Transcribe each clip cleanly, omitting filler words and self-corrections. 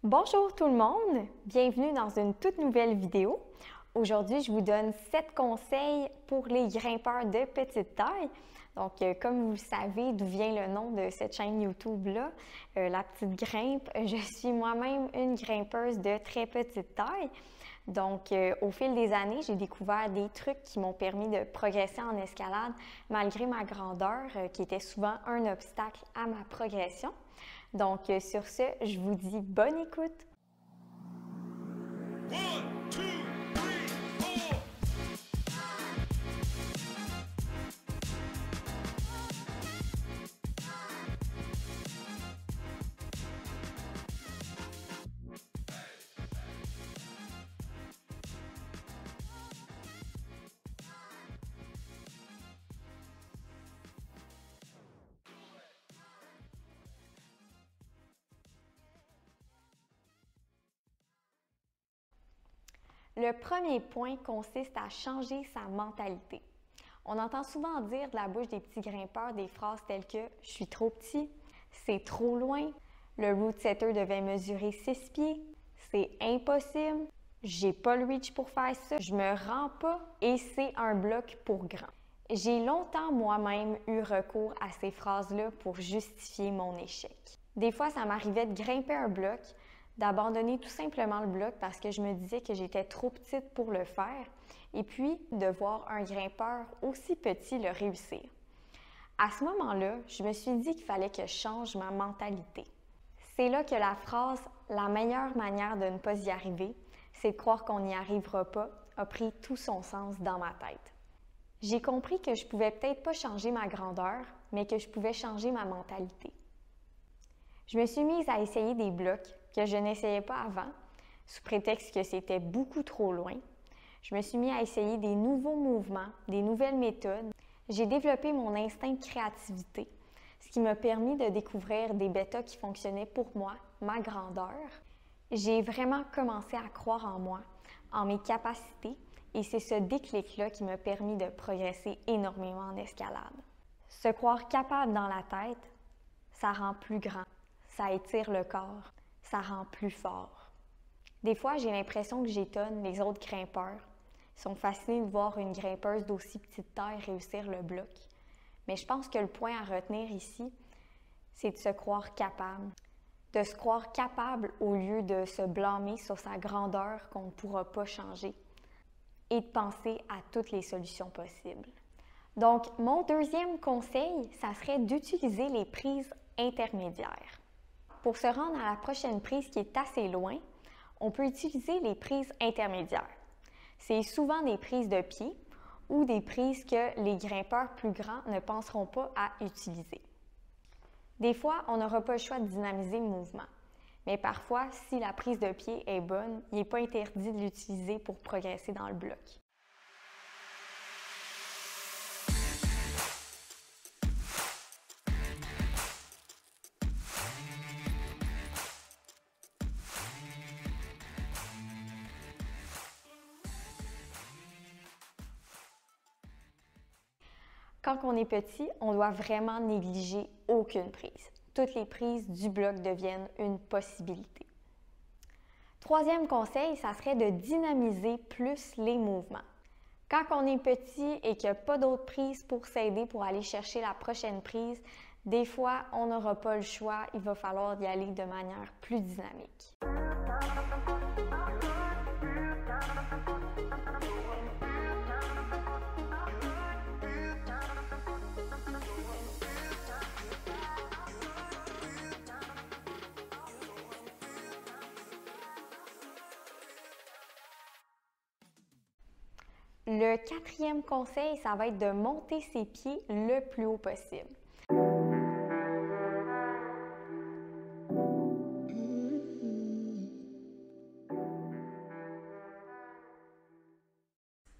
Bonjour tout le monde, bienvenue dans une toute nouvelle vidéo. Aujourd'hui, je vous donne 7 conseils pour les grimpeurs de petite taille. Donc, comme vous le savez, d'où vient le nom de cette chaîne YouTube-là, La Petite Grimpe, je suis moi-même une grimpeuse de très petite taille. Donc, au fil des années, j'ai découvert des trucs qui m'ont permis de progresser en escalade malgré ma grandeur, qui était souvent un obstacle à ma progression. Donc, sur ce, je vous dis bonne écoute! One, two, three, four. Le premier point consiste à changer sa mentalité. On entend souvent dire de la bouche des petits grimpeurs des phrases telles que « je suis trop petit »,« c'est trop loin »,« le route setter devait mesurer 6 pieds »,« c'est impossible »,« j'ai pas le reach pour faire ça »,« je me rends pas » et « c'est un bloc pour grand ». J'ai longtemps moi-même eu recours à ces phrases-là pour justifier mon échec. Des fois, ça m'arrivait de grimper un bloc, d'abandonner tout simplement le bloc parce que je me disais que j'étais trop petite pour le faire, et puis de voir un grimpeur aussi petit le réussir. À ce moment-là, je me suis dit qu'il fallait que je change ma mentalité. C'est là que la phrase « la meilleure manière de ne pas y arriver, c'est de croire qu'on n'y arrivera pas » a pris tout son sens dans ma tête. J'ai compris que je pouvais peut-être pas changer ma grandeur, mais que je pouvais changer ma mentalité. Je me suis mise à essayer des blocs que je n'essayais pas avant, sous prétexte que c'était beaucoup trop loin. Je me suis mis à essayer des nouveaux mouvements, des nouvelles méthodes. J'ai développé mon instinct de créativité, ce qui m'a permis de découvrir des bêtas qui fonctionnaient pour moi, ma grandeur. J'ai vraiment commencé à croire en moi, en mes capacités, et c'est ce déclic-là qui m'a permis de progresser énormément en escalade. Se croire capable dans la tête, ça rend plus grand, ça étire le corps, ça rend plus fort. Des fois, j'ai l'impression que j'étonne les autres grimpeurs. Ils sont fascinés de voir une grimpeuse d'aussi petite taille réussir le bloc. Mais je pense que le point à retenir ici, c'est de se croire capable. De se croire capable au lieu de se blâmer sur sa grandeur qu'on ne pourra pas changer. Et de penser à toutes les solutions possibles. Donc, mon deuxième conseil, ça serait d'utiliser les prises intermédiaires. Pour se rendre à la prochaine prise qui est assez loin, on peut utiliser les prises intermédiaires. C'est souvent des prises de pied ou des prises que les grimpeurs plus grands ne penseront pas à utiliser. Des fois, on n'aura pas le choix de dynamiser le mouvement. Mais parfois, si la prise de pied est bonne, il n'est pas interdit de l'utiliser pour progresser dans le bloc. Quand on est petit, on doit vraiment négliger aucune prise. Toutes les prises du bloc deviennent une possibilité. Troisième conseil, ça serait de dynamiser plus les mouvements. Quand on est petit et qu'il n'y a pas d'autres prises pour s'aider pour aller chercher la prochaine prise, des fois, on n'aura pas le choix, il va falloir y aller de manière plus dynamique. Le quatrième conseil, ça va être de monter ses pieds le plus haut possible.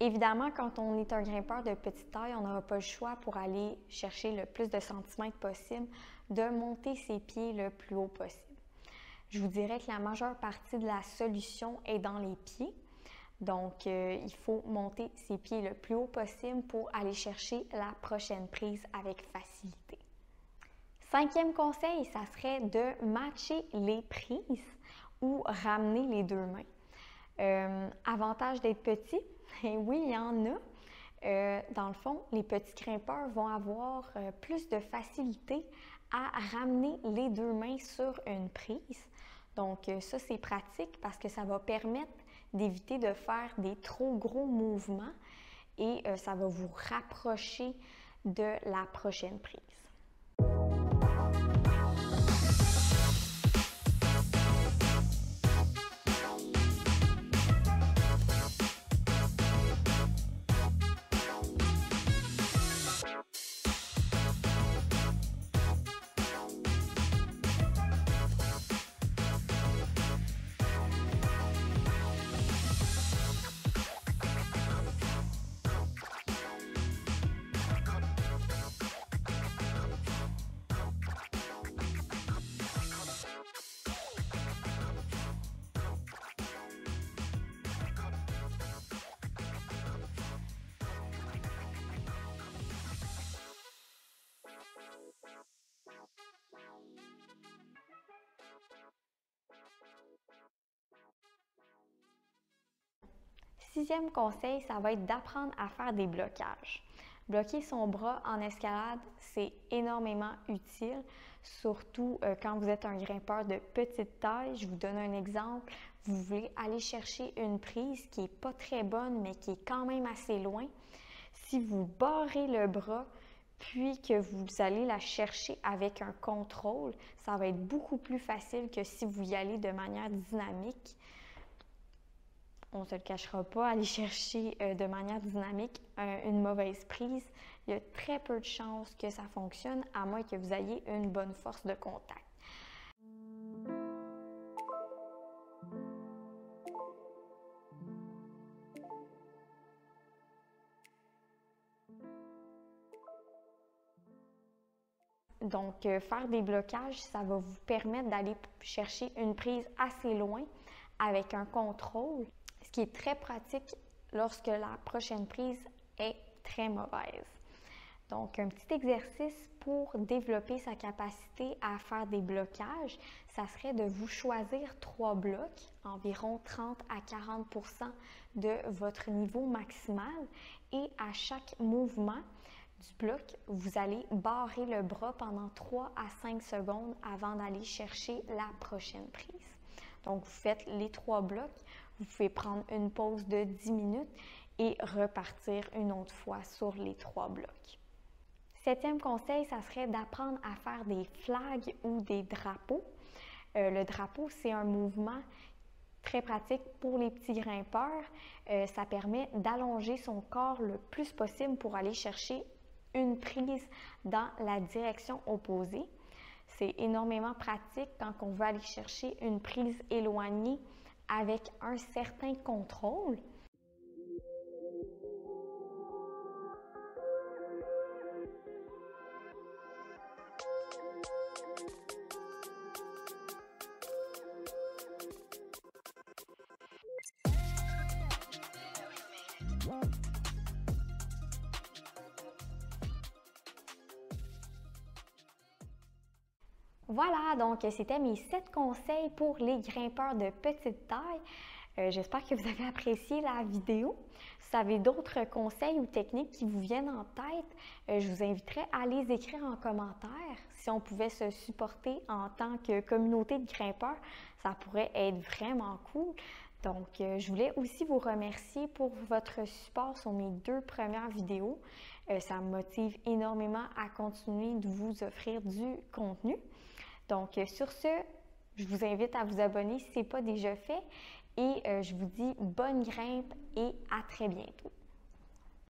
Évidemment, quand on est un grimpeur de petite taille, on n'aura pas le choix pour aller chercher le plus de centimètres possible, de monter ses pieds le plus haut possible. Je vous dirais que la majeure partie de la solution est dans les pieds. Donc, il faut monter ses pieds le plus haut possible pour aller chercher la prochaine prise avec facilité. Cinquième conseil, ça serait de matcher les prises ou ramener les deux mains. Avantage d'être petit, et oui, il y en a. Dans le fond, les petits grimpeurs vont avoir plus de facilité à ramener les deux mains sur une prise. Donc ça, c'est pratique parce que ça va permettre d'éviter de faire des trop gros mouvements et ça va vous rapprocher de la prochaine prise. Sixième conseil, ça va être d'apprendre à faire des blocages. Bloquer son bras en escalade, c'est énormément utile, surtout quand vous êtes un grimpeur de petite taille. Je vous donne un exemple. Vous voulez aller chercher une prise qui n'est pas très bonne, mais qui est quand même assez loin. Si vous barrez le bras, puis que vous allez la chercher avec un contrôle, ça va être beaucoup plus facile que si vous y allez de manière dynamique. On ne se le cachera pas, aller chercher de manière dynamique une mauvaise prise, il y a très peu de chances que ça fonctionne, à moins que vous ayez une bonne force de contact. Donc, faire des blocages, ça va vous permettre d'aller chercher une prise assez loin avec un contrôle, ce qui est très pratique lorsque la prochaine prise est très mauvaise. Donc, un petit exercice pour développer sa capacité à faire des blocages, ça serait de vous choisir 3 blocs, environ 30 à 40% de votre niveau maximal, et à chaque mouvement du bloc, vous allez barrer le bras pendant 3 à 5 secondes avant d'aller chercher la prochaine prise. Donc, vous faites les 3 blocs, vous pouvez prendre une pause de 10 minutes et repartir une autre fois sur les 3 blocs. Septième conseil, ça serait d'apprendre à faire des flags ou des drapeaux. Le drapeau, c'est un mouvement très pratique pour les petits grimpeurs. Ça permet d'allonger son corps le plus possible pour aller chercher une prise dans la direction opposée. C'est énormément pratique quand on veut aller chercher une prise éloignée avec un certain contrôle. Voilà, donc c'était mes 7 conseils pour les grimpeurs de petite taille. J'espère que vous avez apprécié la vidéo. Si vous avez d'autres conseils ou techniques qui vous viennent en tête, je vous inviterai à les écrire en commentaire. Si on pouvait se supporter en tant que communauté de grimpeurs, ça pourrait être vraiment cool. Donc, je voulais aussi vous remercier pour votre support sur mes 2 premières vidéos. Ça me motive énormément à continuer de vous offrir du contenu. Donc, sur ce, je vous invite à vous abonner si ce n'est pas déjà fait et je vous dis bonne grimpe et à très bientôt.